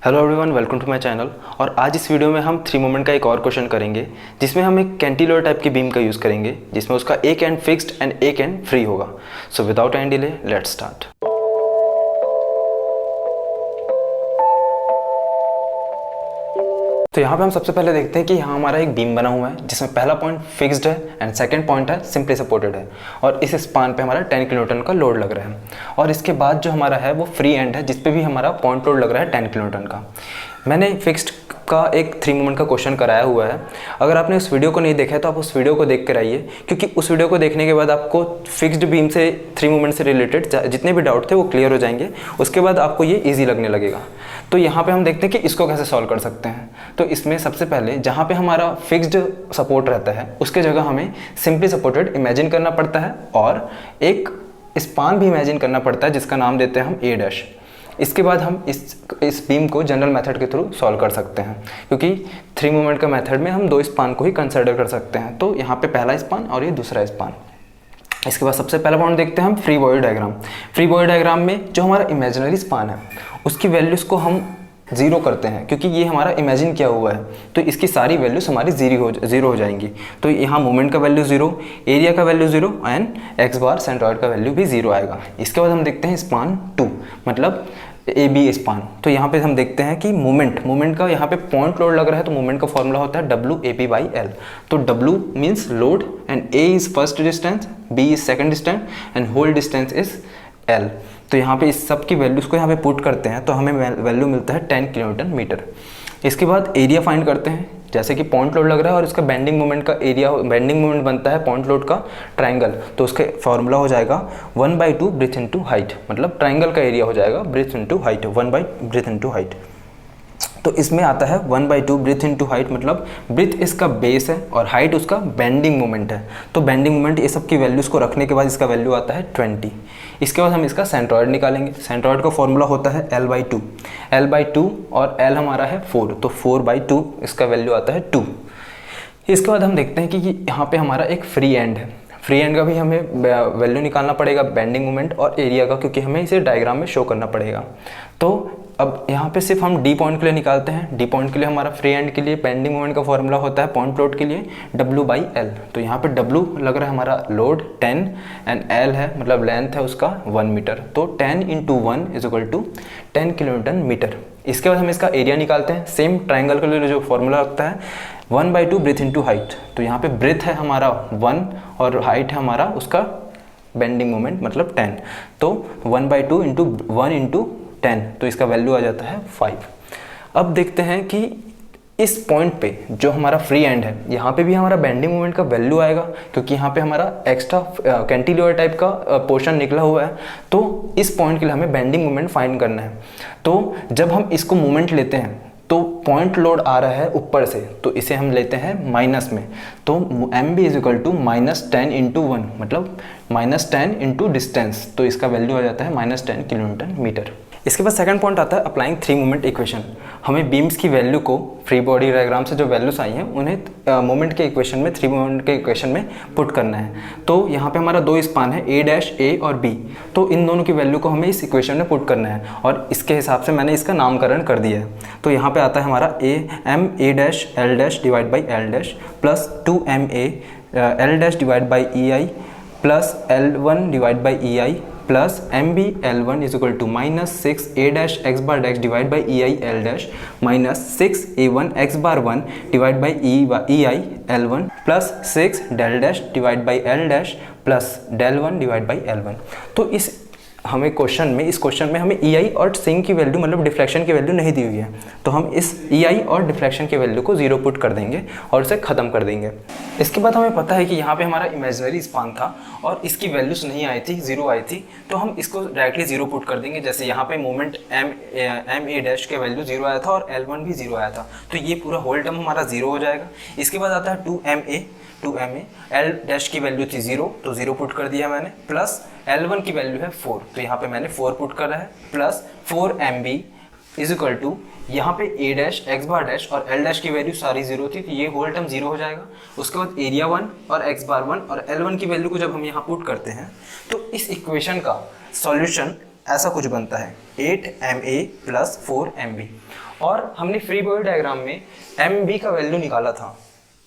Hello everyone, welcome to my channel. और आज इस वीडियो में हम थ्री मोमेंट का एक और क्वेश्चन करेंगे जिसमें हम एक कैंटिलीवर टाइप की बीम का यूज़ करेंगे जिसमें उसका एक एंड फिक्स्ड एंड एक एंड फ्री होगा। So without any delay let's start. तो यहाँ पे हम सबसे पहले देखते हैं कि यहाँ हमारा एक बीम बना हुआ है जिसमें पहला पॉइंट फिक्स्ड है एंड सेकंड पॉइंट है सिंपली सपोर्टेड है और इस स्पान पे हमारा 10 किलोन्यूटन का लोड लग रहा है। और इसके बाद जो हमारा है वो फ्री एंड है जिस पे भी हमारा पॉइंट लोड लग रहा है 10 किलोन्यूटन का। मैंने फिक्स्ड का एक थ्री मोमेंट का क्वेश्चन कराया हुआ है। अगर आपने उस वीडियो को नहीं देखा है तो आप उस वीडियो को देख कर आइए, क्योंकि उस वीडियो को देखने के बाद आपको फिक्स्ड बीम से थ्री मोमेंट से रिलेटेड जितने भी डाउट थे वो क्लियर हो जाएंगे। उसके बाद आपको ये ईजी लगने लगेगा। तो यहाँ पे हम देखते हैं कि इसको कैसे सॉल्व कर सकते हैं। तो इसमें सबसे पहले जहाँ पे हमारा फिक्स्ड सपोर्ट रहता है उसके जगह हमें सिंपली सपोर्टेड इमेजिन करना पड़ता है और एक स्पान भी इमेजिन करना पड़ता है जिसका नाम देते हैं हम ए डैश। इसके बाद हम इस बीम को जनरल मेथड के थ्रू सॉल्व कर सकते हैं, क्योंकि थ्री मोमेंट का मेथड में हम दो स्पान को ही कंसिडर कर सकते हैं। तो यहाँ पे पहला स्पान और ये दूसरा स्पान। इसके बाद सबसे पहला पॉइंट देखते हैं हम free body diagram. Free body diagram में जो हमारा इमेजिनरी स्पान है उसकी वैल्यूज़ को हम जीरो करते हैं, क्योंकि ये हमारा इमेजिन किया हुआ है तो इसकी सारी वैल्यूज हमारी जीरो हो जाएंगी। तो यहाँ मोमेंट का वैल्यू जीरो, एरिया का value zero and x bar centroid का वैल्यू भी जीरो आएगा। इसके बाद हम देखते हैं स्पान 2 मतलब ए बी स्पान। तो यहाँ पे हम देखते हैं कि मोमेंट का यहाँ पे पॉइंट लोड लग रहा है तो मोमेंट का फॉर्मूला होता है W A P by L. तो W means load and A is first distance, B is second distance and whole distance is L. तो यहाँ पे इस सब की वैल्यूज़ को यहाँ पे पुट करते हैं तो हमें वैल्यू मिलता है 10 किलोन्यूटन मीटर। इसके बाद एरिया फाइंड करते हैं। जैसे कि पॉइंट लोड लग रहा है और इसका बेंडिंग मोमेंट का एरिया, बेंडिंग मोमेंट बनता है पॉइंट लोड का ट्राइंगल, तो उसका फॉर्मूला हो जाएगा 1/2 ब्रेथ इनटू हाइट। मतलब ट्राइंगल का एरिया हो जाएगा breadth into height, 1 by breadth into height. तो इसमें आता है 1/2 ब्रेथ इनटू हाइट, मतलब ब्रेथ इसका बेस है और हाइट उसका बेंडिंग मोमेंट है। तो बेंडिंग मोमेंट ये सब की वैल्यूज़ को रखने के बाद इसका वैल्यू आता है 20। इसके बाद हम इसका सेंट्रॉइड निकालेंगे। सेंट्रॉइड का फॉर्मूला होता है L/2, L/2 और L हमारा है 4, तो 4/2 इसका वैल्यू आता है 2। इसके बाद हम देखते हैं कि यहाँ पे हमारा एक फ्री एंड है। फ्री एंड का भी हमें वैल्यू निकालना पड़ेगा बेंडिंग मोमेंट और एरिया का, क्योंकि हमें इसे डायग्राम में शो करना पड़ेगा। तो अब यहाँ पे सिर्फ हम डी पॉइंट के लिए निकालते हैं। डी पॉइंट के लिए हमारा फ्री एंड के लिए बेंडिंग मोमेंट का फॉर्मूला होता है पॉइंट लोड के लिए W/L। तो यहाँ पे W लग रहा है हमारा लोड 10 एंड L है मतलब लेंथ है उसका 1 मीटर। तो 10 × 1 = 10 किलोन्यूटन मीटर। इसके बाद हम इसका एरिया निकालते हैं। सेम ट्राइंगल के लिए जो फॉर्मूला लगता है 1/2 ब्रेथ इनटू हाइट। तो यहाँ पे ब्रेथ है हमारा 1 और हाइट है हमारा उसका बेंडिंग मोमेंट मतलब 10। तो 1/2 × 1 × 10, तो इसका वैल्यू आ जाता है 5। अब देखते हैं कि इस पॉइंट पे जो हमारा फ्री एंड है यहाँ पे भी हमारा बेंडिंग मोमेंट का वैल्यू आएगा, क्योंकि यहाँ पे हमारा एक्स्ट्रा कैंटिलीवर टाइप का पोर्शन निकला हुआ है। तो इस पॉइंट के लिए हमें बेंडिंग मोमेंट फाइंड करना है। तो जब हम इसको मोमेंट लेते हैं तो पॉइंट लोड आ रहा है ऊपर से, तो इसे हम लेते हैं माइनस में। तो MB = -10 × 1 मतलब -10 × डिस्टेंस। तो इसका वैल्यू आ जाता है -10 किलोन्यूटन मीटर। इसके बाद सेकंड पॉइंट आता है अप्लाइंग थ्री मोमेंट इक्वेशन। हमें बीम्स की वैल्यू को फ्री बॉडी डायग्राम से जो वैल्यूज आई हैं उन्हें मोमेंट के इक्वेशन में, थ्री मोमेंट के इक्वेशन में पुट करना है। तो यहाँ पे हमारा दो स्पान है A डैश A और B। तो इन दोनों की वैल्यू को हमें इस इक्वेशन में पुट करना है और इसके हिसाब से मैंने इसका नामकरण कर दिया है। तो यहाँ पे आता है हमारा MA dash L dash divide by L dash plus 2MA L dash divide by EI plus L1 divide by EI plus MB L1 = -6A dash x bar dash divide by EI L dash minus 6A1 x bar 1 divide by EI L1 plus 6 del dash divide by L dash plus del 1 divide by L1। तो इस question में हमें EI और sink की value मतलब deflection की value नहीं दी हुई है, तो हम इस EI और डिफ्लेक्शन की वैल्यू को 0 पुट कर देंगे और उसे ख़त्म कर देंगे। इसके बाद हमें पता है कि यहाँ पे हमारा इमेजिनरी स्पान था और इसकी वैल्यूज नहीं आई थी, 0 आई थी, तो हम इसको डायरेक्टली 0 पुट कर देंगे। जैसे यहाँ पे मोमेंट MA डैश के वैल्यू 0 आया था और L1 भी 0 आया था, तो ये पूरा होल टर्म हमारा 0 हो जाएगा। इसके बाद आता है 2MA L डैश की वैल्यू थी 0, तो 0 पुट कर दिया मैंने, प्लस L1 की वैल्यू है 4, तो यहाँ पे मैंने 4 पुट करा है, प्लस 4MB = यहाँ पे A dash x bar dash और L डैश की वैल्यू सारी 0 थी, तो ये होल टर्म 0 हो जाएगा। उसके बाद एरिया 1 और x बार 1 और L1 की वैल्यू को जब हम यहाँ पुट करते हैं तो इस इक्वेशन का सॉल्यूशन ऐसा कुछ बनता है 8ma + 4mb। और हमने फ्री बॉडी डायग्राम में mb का वैल्यू निकाला था,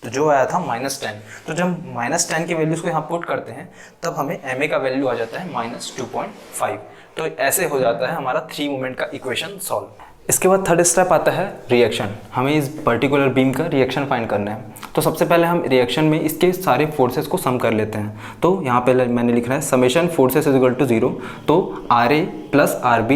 तो जो आया था -10। तो जब -10 की वैल्यूज़ को यहाँ पुट करते हैं तब हमें ma का वैल्यू आ जाता है -2.5। तो ऐसे हो जाता है हमारा 3 मोमेंट का इक्वेशन सॉल्व। इसके बाद थर्ड स्टेप आता है रिएक्शन। हमें इस पर्टिकुलर बीम का रिएक्शन फाइंड करना है। तो सबसे पहले हम रिएक्शन में इसके सारे फोर्सेस को सम कर लेते हैं। तो यहाँ पे मैंने लिखना है समेशन फोर्सेस = 0। तो RA + RB,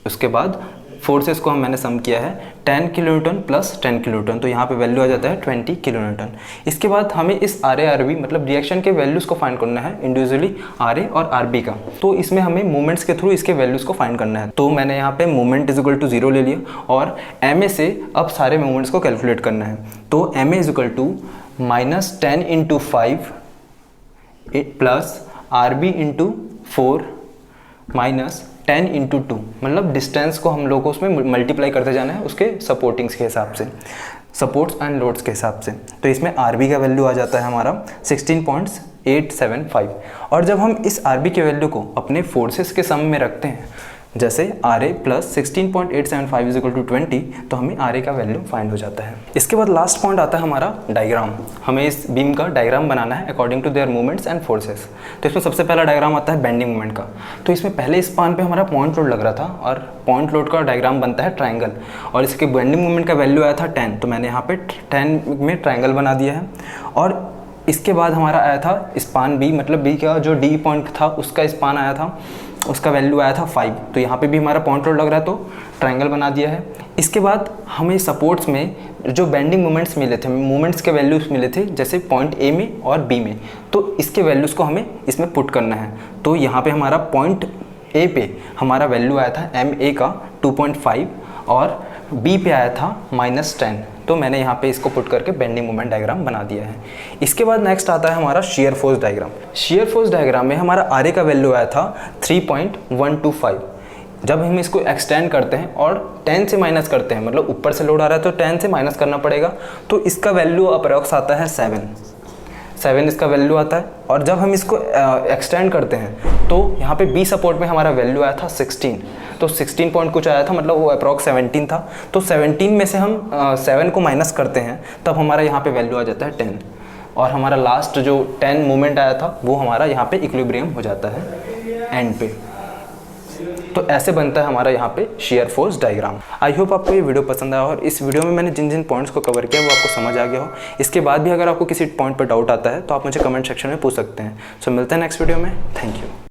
उसके बाद फोर्सेस को मैंने सम किया है 10 किलोन्यूटन + 10 किलोन्यूटन। तो यहाँ पे वैल्यू आ जाता है 20 किलोन्यूटन। इसके बाद हमें इस RA RB मतलब रिएक्शन के वैल्यूज़ को फाइंड करना है इंडिविजुअली RA और RB का। तो इसमें हमें मोमेंट्स के थ्रू इसके वैल्यूज़ को फाइंड करना है। तो मैंने यहाँ पे मोमेंट = 0 ले लिया और MA से अब सारे मोमेंट्स को कैलकुलेट करना है। तो MA = -10 × 5 + RB × 4 -10 × 2, मतलब डिस्टेंस को हम लोग को उसमें मल्टीप्लाई करते जाना है उसके सपोर्टिंग्स के हिसाब से, सपोर्ट्स एंड लोड्स के हिसाब से। तो इसमें RB का वैल्यू आ जाता है हमारा 16.875। और जब हम इस RB के वैल्यू को अपने फोर्सेस के सम में रखते हैं, जैसे RA + 16.875 = 20, तो हमें RA का वैल्यू फाइंड हो जाता है। इसके बाद लास्ट पॉइंट आता है हमारा डायग्राम। हमें इस बीम का डायग्राम बनाना है according to their movements and forces. तो इसमें सबसे पहला डायग्राम आता है बेंडिंग मूवमेंट का। तो इसमें पहले स्पान पे हमारा पॉइंट लोड लग रहा था और पॉइंट लोड का डायग्राम बनता है ट्रायंगल, और इसके बेंडिंग मूवमेंट का वैल्यू आया था 10। तो मैंने यहाँ पे 10 में ट्रायंगल बना दिया है। और इसके बाद हमारा आया था स्पान B, मतलब B का जो D पॉइंट था उसका स्पान आया था, उसका वैल्यू आया था 5। तो यहाँ पे भी हमारा पॉइंट लोड लग रहा है तो ट्रायंगल बना दिया है। इसके बाद हमें सपोर्ट्स में जो बेंडिंग मोमेंट्स मिले थे, मोमेंट्स के वैल्यूज़ मिले थे जैसे पॉइंट A में और B में, तो इसके वैल्यूज़ को हमें इसमें पुट करना है। तो यहाँ पे हमारा पॉइंट A पे हमारा वैल्यू आया था MA का 2.5 और B पे आया था -10। तो मैंने यहाँ पे इसको पुट करके बेंडिंग मोमेंट डायग्राम बना दिया है। इसके बाद नेक्स्ट आता है हमारा shear force diagram. Shear force diagram में हमारा RA का वैल्यू आया था 3.125। जब हम इसको एक्सटेंड करते हैं और 10 से माइनस करते हैं, मतलब ऊपर से लोड आ रहा है तो 10 से माइनस करना पड़ेगा, तो इसका वैल्यू अप्रॉक्स आता है 7 इसका वैल्यू आता है। और जब हम इसको एक्सटेंड करते हैं तो यहाँ पे B सपोर्ट में हमारा वैल्यू आया था 16। तो 16 पॉइंट कुछ आया था, मतलब वो अप्रॉक्स 17 था। तो 17 में से हम 7 को माइनस करते हैं तब हमारा यहाँ पे वैल्यू आ जाता है 10। और हमारा लास्ट जो 10 मोमेंट आया था वो हमारा यहाँ पे इक्विलिब्रियम हो जाता है एंड पे। तो ऐसे बनता है हमारा यहाँ पे shear force diagram. I hope आपको ये वीडियो पसंद आया और इस वीडियो में मैंने जिन जिन पॉइंट्स को कवर किया वो आपको समझ आ गया हो। इसके बाद भी अगर आपको किसी पॉइंट पर डाउट आता है तो आप मुझे कमेंट सेक्शन में पूछ सकते हैं। सो मिलते हैं नेक्स्ट वीडियो में। Thank you.